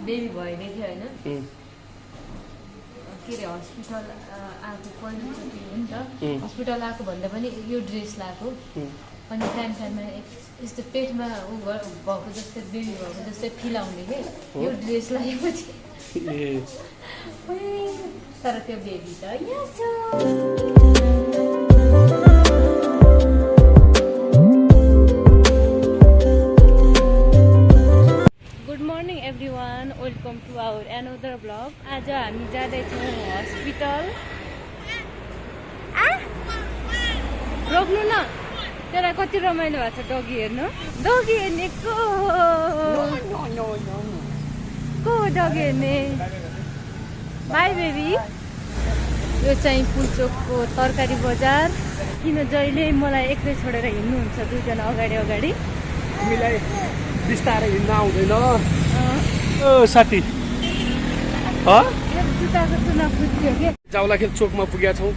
Baby भइदियो थियो हैन के अरे हस्पिटल आएको पहिलोचोटि हो नि त हस्पिटल आएको भन्दा पनि यो ड्रेस लगाएको अनि टाइममा यस्तो पेटमा ऊ भएको जस्तै बेबी भएको जस्तै फिल आउने के यो ड्रेस लगाएपछि तर त्यो बेबी त यहाँ छ। Everyone welcome to our another blog. आज हामी जाँदैछौँ हस्पिटल। रोक्नु न, त्यसलाई कति रमाइलो भएको छ डगी हेर्नु। डगी हेर्ने को डगी हेर्ने। By baby. यो चाहिँ पुल्चोकको तरकारी बजार। किन जहिले मलाई एक्लै छोडेर हिँड्नुहुन्छ दुईजना अगाडि अगाडि? हामीलाई बिस्तारै हिँड्न आउँदैन ओ साथी। जाउलाखेल चोकमा पुगेका छौँ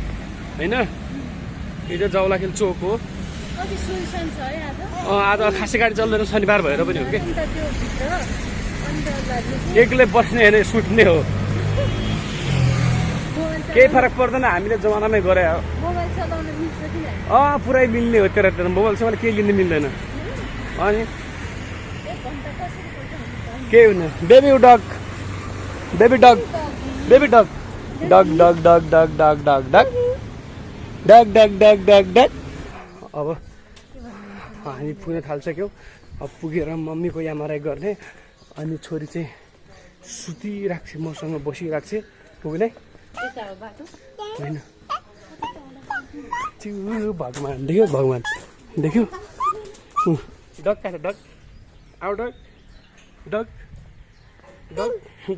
होइन। यो चाहिँ जाउलाखेल चोक हो। आज खासै गाडी चल्दैन, शनिबार भएर पनि हो कि। एक्लै बस्ने होइन सुत्ने हो, केही फरक पर्दैन। हामीले जमानामै गरे हो। पुरै मिल्ने हो तेरो मोबाइलसँग केही लिनु मिल्दैन। अनि के हुने बेबी डग बेबी डग बेबी डग डग डग डग डग डग डग डग डग डग डग डग डग। अब हामी पुग्न थाल्सक्यौँ। अब पुगेर मम्मीको एमआरआई गर्ने अनि छोरी चाहिँ सुतिरहेको छ, मसँग बसिरहेको छ। पुग्ने होइन भगवान् देख्यो, भगवान् देख्यो। डग कहाँ छ? डग आउ डग डग डग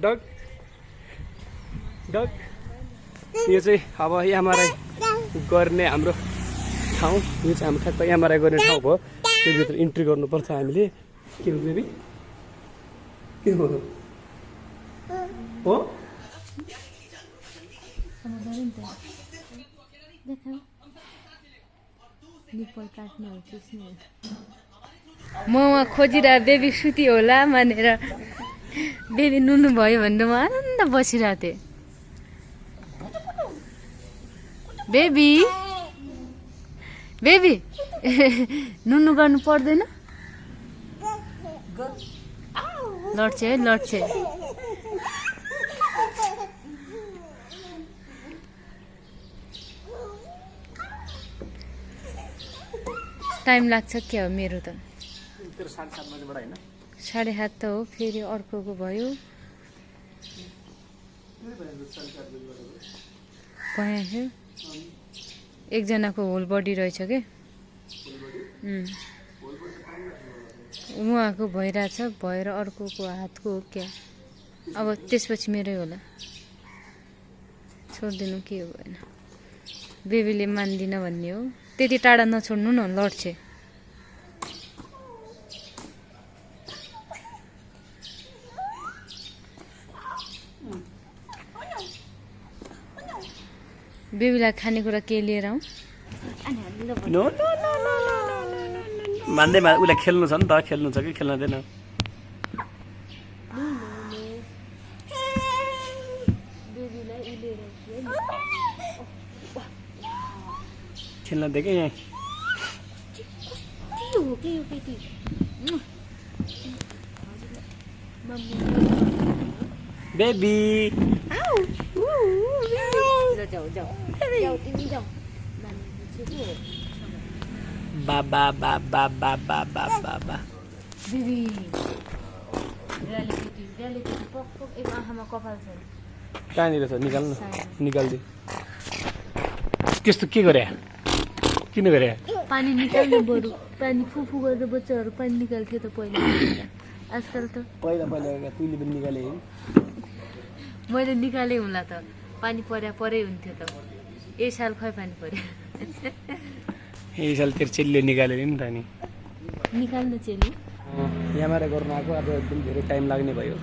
डग डग। यो चाहिँ अब एमआरआई गर्ने हाम्रो ठाउँ। यो चाहिँ हाम्रो ठ्याक्क एमआरआई गर्ने ठाउँ भयो। त्योभित्र इन्ट्री गर्नुपर्छ हामीले। के हो बेबी? के हो म खोजिरहेको बेबी सुति होला भनेर बेबी नुनु भयो भनेर म आनन्द बसिरहेको थिएँ। बेबी बेबी नुनु गर्नु पर्दैन? लड्छ है, लड्छ। टाइम लाग्छ क्या हो मेरो त? 7:30 त हो। फेरि अर्कोको भयो भइहाल्यो। एकजनाको होल बडी रहेछ के उहाँको भइरहेछ, भएर अर्कोको हातको हो क्या। अब त्यसपछि मेरै होला। छोडिदिनु के हो भएन। बेबीले मान्दिनँ भन्ने हो। त्यति टाढा नछोड्नु न, लड्छ। बेबीलाई खानेकुरा के लिएर आउँ? मान्दैमा उसलाई खेल्नु छ नि त। खेल्नु छ कि खेल्न दिएन? खेल्न दे कि यहाँ। बेबी बाबा बाबा बाबा बाबा बेबी एक आँखामा कपाल छ। कहाँनिर छ? निकाल्नु, निकालिदिए। त्यस्तो के गरे? किन गरे? पानी निकाल्नु बरु। पानी फुफु गरेर बच्चाहरू पानी निकाल्थ्यो त पहिला। आजकल त पहिला पहिला तुइले पनि निकाले। मैले निकालेँ होला त। पानी परे हुन्थ्यो त। यही साल खै पानी पर्यो। यही साल तेरो चेलीले निकाल्यो नि त। नि निकाल्नु चेली एमआरआई गर्नु आएको। अब एकदम धेरै टाइम लाग्ने भयो।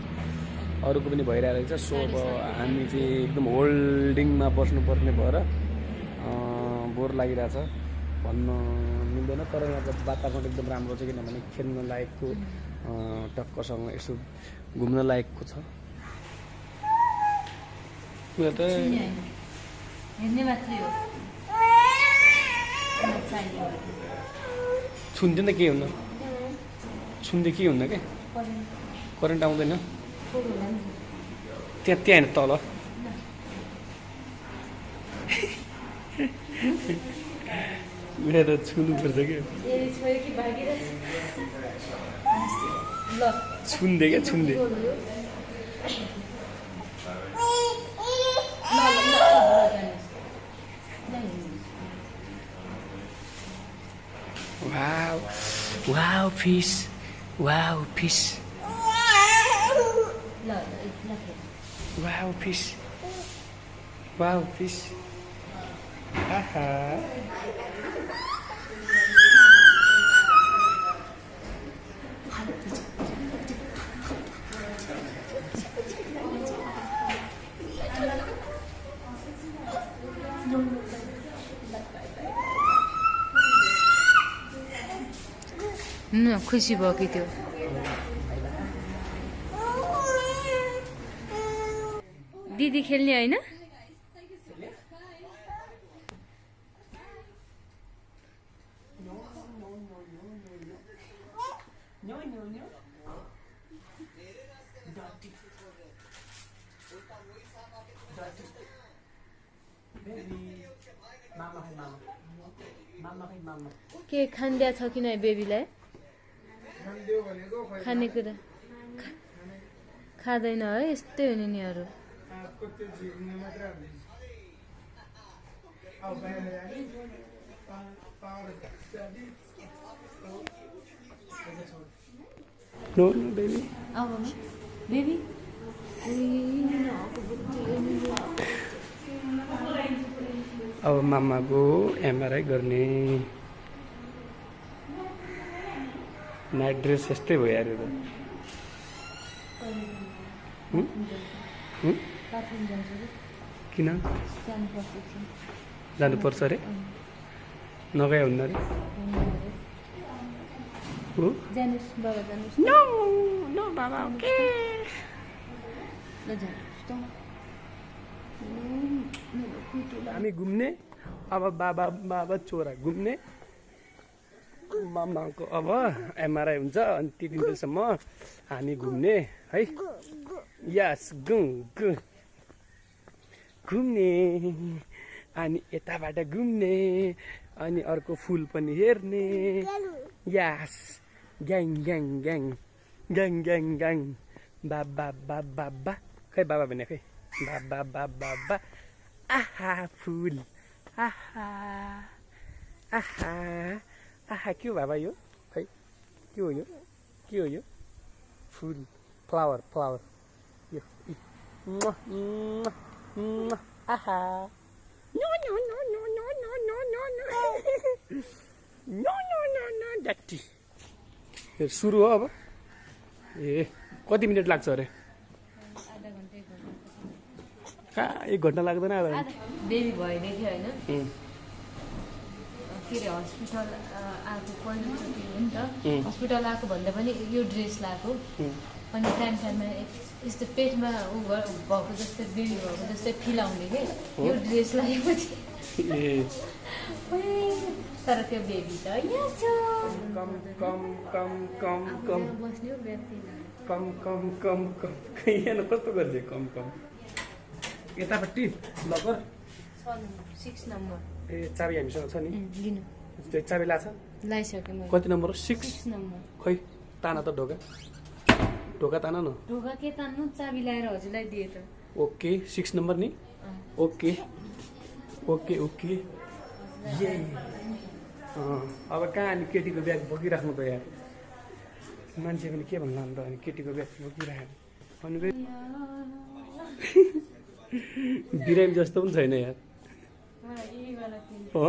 अरूको पनि भइरहेको रहेछ। सो अब हामी चाहिँ एकदम होल्डिङमा बस्नुपर्ने भएर बोर लागिरहेछ। भन्न मिल्दैन, तर यहाँको वातावरण एकदम राम्रो छ। किनभने खेल्न लायकको टक्कसँग यसो घुम्न लायकको छ। यो त छुन्ने होइन हेर्ने मात्रै हो चाहियो छुन्थ्यो नि त के हुन्न छुन्दै के हुन्न क्या करेन्ट आउँदैन त्यहाँ त्यहाँ होइन तल मेरो छुनुपर्छ क्या छुन्दे क्या छुन्दे Wow, wow, fish, wow, fish, wow, fish, wow, fish. Haha. खुसी भयो कि त्यो दिदी खेल्ने होइन के खान्दिया छ कि नै बेबीलाई खानेकुरा खाँदैन है यस्तै हो नि यिनीहरू No, no, baby. अब बेबी अब मामाको एमआरआई गर्ने नाइट ड्रेस यस्तै भयो यार यो त किन जानुपर्छ अरे नगए हुन्न अरे बाबा ओके हामी घुम्ने अब बाबा बाबा छोरा घुम्ने मामाको अब एमआरआई हुन्छ अनि त्यति बेलासम्म हामी घुम्ने है यस घुम्ने अनि यताबाट घुम्ने अनि अर्को फुल पनि हेर्ने यस ग्याङ ग्याङ ग्याङ ग्याङ ग्याङ ग्याङ बाबा बाबा बाबा खै बाबा भने खै बाबा बाबा बाबा आहा फुल आहा आहा आहा के हो बाबा यो खै के हो यो फुल फ्लावर फ्लावर यो आहा no no no no no no no no no no no no डट्टी सुरु हो अब ए कति मिनट लाग्छ अरे कहाँ 1 घन्टा लाग्दैन बेबी भइदिएको थियो होइन के अरे हस्पिटल आएको पहिलोचोटि हो नि त हस्पिटल आएको भन्दा पनि यो ड्रेस लगाएको अनि टाइममा यस्तो पेटमा ऊ भएको जस्तै बेबी भएको जस्तै फिल आउने कि यो ड्रेस लगाएपछि तर त्यो बेबी त यहाँ छ बस्ने हो व्यक्ति कम यहाँ कस्तो गर्छ कम यतापट्टि लकर 6 नम्बर ए चाबी हामीसँग छ नि लिनु त्यो चाबी लाछ लाइसक्यो मैले कति नम्बर हो 6 नम्बर खै ताना त ढोका ताना न ढोका के तान्नु चाबी ल्याएर हजुरलाई दिए त ओके 6 नम्बर नि ओके ओके ओके ये अब कहाँ अनि केटीको ब्याग बोकिराख्नु त यार मान्छे पनि के भन्ला अन्त अनि केटीको ब्याग बोकिराख्यो अनि बिरामी जस्तो पनि छैन यार हो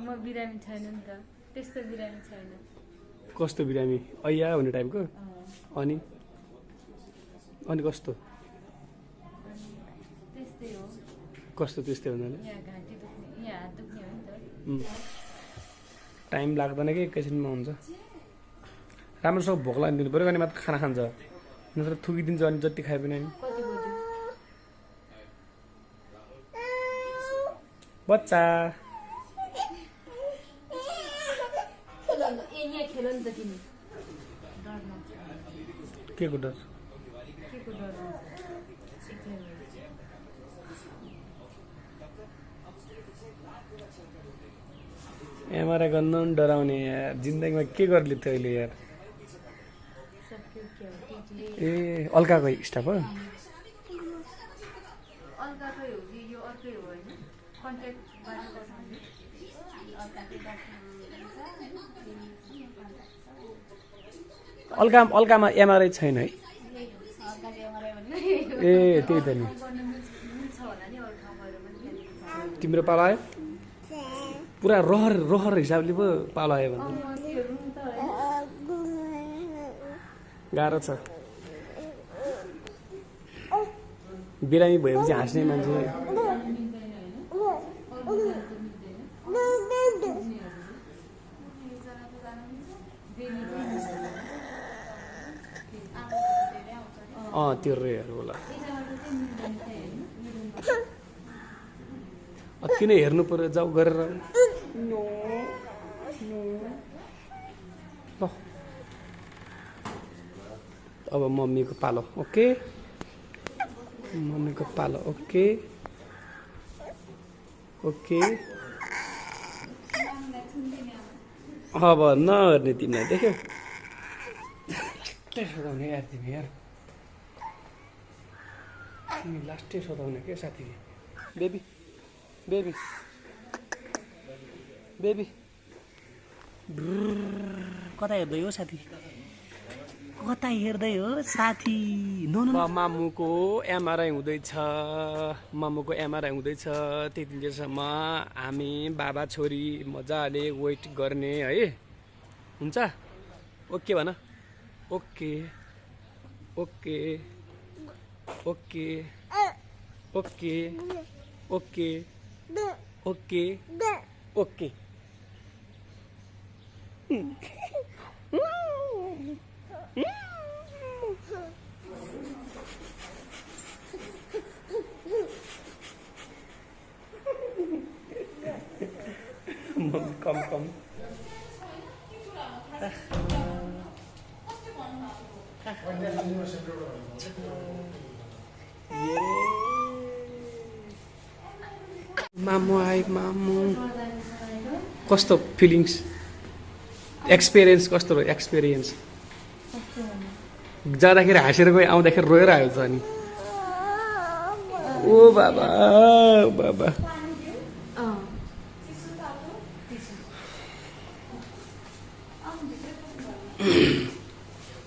म बिरामी छैन नि त त्यस्तो बिरामी छैन कस्तो बिरामी ऐया हुने टाइपको अनि अनि कस्तो त्यस्तै हो कस्तो त्यस्तै हुनाले यहाँ घाँटी दुख्ने यहाँ हात दुख्ने हो नि त टाइम लाग्दैन कि एकैछिनमा हुन्छ राम्रोसँग भोक लाग्दिनु पऱ्यो अनि मात्र खाना खान्छ नत्र थुकिदिन्छ अनि जति खाए पनि कति बज्यो बच्चा के को डर एमआरआई गर्न पनि डराउने यार जिन्दगीमा के गर्ली थियो अहिले यार ए अल्काको स्टाफ हो अल्कामा एमआरआई छैन है ए त्यही त नि तिम्रो पालो आयो पुरा रहर हिसाबले पो पालो आयो भने गाह्रो छ बिरामी भएपछि हाँस्ने मान्छे त्यो रेहरू होला किन हेर्नु पर्यो जाऊ गरेर ल अब मम्मीको पालो ओके मम्मीको पालो ओके ओके अब नगर्ने तिमीलाई देख्यौ सोधाउने यार तिमी यार तिमी लास्टै सोधाउने के साथी बेबी बेबी बेबी कता हेर्दै हो साथी कता हेर्दै हो साथी मामुको एमआरआई हुँदैछ मामुको एमआरआई हुँदैछ त्यति बेरसम्म हामी बाबा छोरी मजाले वेट गर्ने है हुन्छ ओके भन okay okay okay okay okay okay okay come मामु आइ मामु कस्तो फिलिङ्स एक्सपिरियन्स कस्तो रह्यो एक्सपिरियन्स जाँदाखेरि हाँसेर गयो आउँदाखेरि रोएर आयो त अनि ओ बाबा बाबा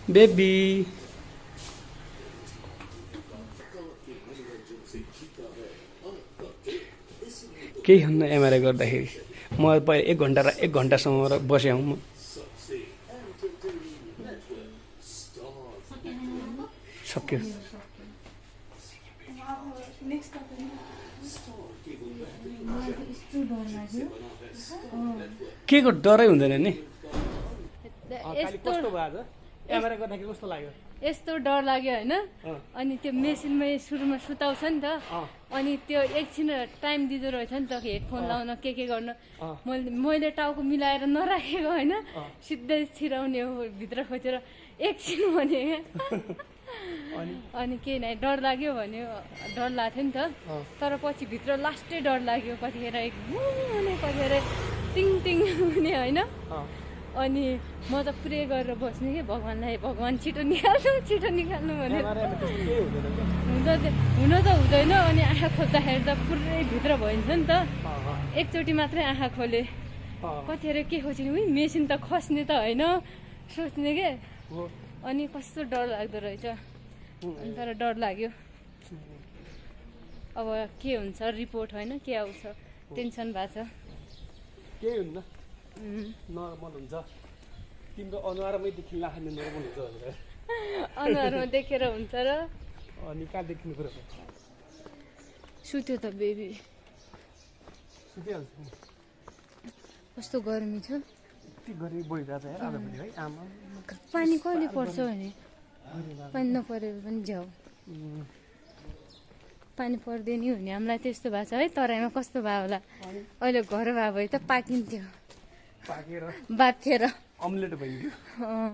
बेबी केही हुन्न एमआरआई गर्दाखेरि म पहिला एक घन्टासम्म बसेँ म सक्यो के को डरै हुँदैन नि यस्तो डर लाग्यो होइन अनि त्यो मेसिनमा सुरुमा सुताउँछ नि त अनि त्यो एकछिन टाइम दिँदो रहेछ नि त हेडफोन लाउन के गर्न मैले टाउको मिलाएर नराखेको होइन सिधै छिराउने हो भित्र खोजेर एकछिन भने अनि केही नै डर लाग्यो भन्यो डर लाग्थ्यो नि त तर पछि भित्र लास्टै डर लाग्यो कतिखेर कतिखेर टिङ टिङ हुने होइन अनि म त प्रे गरेर बस्ने कि भगवान्लाई भगवान् छिटो निकाल्नु भने हुन त हुँदैन अनि आँखा खोल्दाखेरि त पुरै भित्र भइन्छ नि त एकचोटि मात्रै आँखा खोले कतिखेर के खोज्ने उही मेसिन त खस्ने त होइन सोच्ने के अनि कस्तो डर लाग्दो रहेछ तर डर लाग्यो अब के हुन्छ रिपोर्ट होइन के आउँछ टेन्सन भएको छ केही हुन्न नर्मल हुन्छ तिम्रो अनुहारमै देखि लाग्ने नर्मल हुन्छ भनेर अनुहारमा देखेर हुन्छ र अनि कहाँ देखिनु पर्यो सुत्यो त बेबी सुतिहाल्छ कस्तो गर्मी छ यति गर्मी बढिरहेछ यार आजभोलि है आमा पानी कहिले पर्छ भने पानी नपरेर पनि जाऊ पानी पर्दैन नि हुने हामीलाई त्यस्तो भएको छ है तराईमा कस्तो भयो होला अहिले घर भए भए त पाकिन्थ्यो पाकेर बाफेर अम्लेट भइदियो